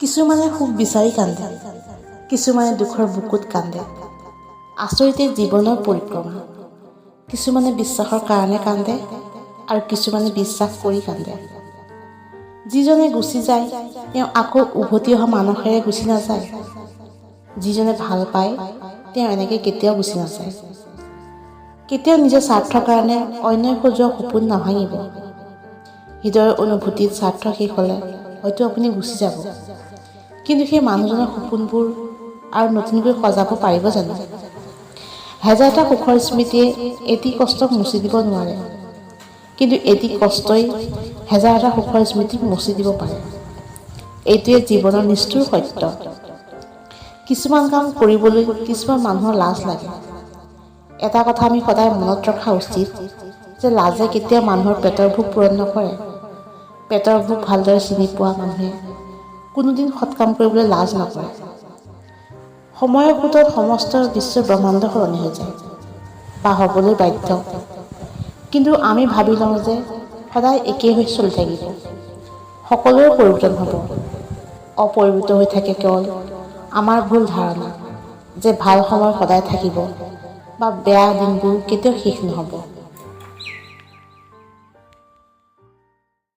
কিছুমানে সুখ বিচাৰি কান্দে, কিছুমানে দুখৰ বুকুত কান্দে। আচৰিতে জীৱনৰ পৰিক্ৰমা। কিছুমানে বিশ্বাসৰ কাৰণে কান্দে আৰু কিছুমানে বিশ্বাস কৰি কান্দে। যিজনে গুচি যায় তেওঁ আকৌ উভতি অহা মানসেৰে গুচি নাযায়। যিজনে ভাল পায় তেওঁ এনেকৈ কেতিয়াও গুচি নাযায়। কেতিয়াও নিজৰ স্বাৰ্থৰ কাৰণে অন্যই সজোৱা সপোন নাভাঙিব। হৃদয়ৰ অনুভূতিত স্বাৰ্থ শেষ হ'লে হয়তো আপুনি গুচি যাব, কিন্তু সেই মানুহজনৰ সপোনবোৰ আৰু নতুনকৈ সজাব পাৰিব জানো? হেজাৰটা সুখৰ স্মৃতিয়ে এটি কষ্টক মুচি দিব নোৱাৰে, কিন্তু এটি কষ্টই হেজাৰটা সুখৰ স্মৃতিক মুচি দিব পাৰে। এইটোৱে জীৱনৰ নিষ্ঠুৰ সত্য। কিছুমান কাম কৰিবলৈ কিছুমান মানুহৰ লাজ লাগে। এটা কথা আমি সদায় মনত ৰখা উচিত যে লাজে কেতিয়াও মানুহৰ পেটৰ ভোক পূৰণ নকৰে। পেটৰ ভোক ভালদৰে চিনি পোৱা মানুহে কোনোদিন সৎকাম কৰিবলৈ লাজ নকৰে। সময়ৰ সোঁতত সমস্ত বিশ্ব ব্ৰহ্মাণ্ড সলনি হৈ যায় বা হ'বলৈ বাধ্য, কিন্তু আমি ভাবি লওঁ যে সদায় একেই হৈ চলি থাকিব। সকলোৰে পৰিৱৰ্তন হ'ব। অপৰিৱৰ্তিত হৈ থাকে কেৱল আমাৰ ভুল ধাৰণা যে ভাল সময় সদায় থাকিব বা বেয়া দিনবোৰ কেতিয়াও শেষ নহ'ব।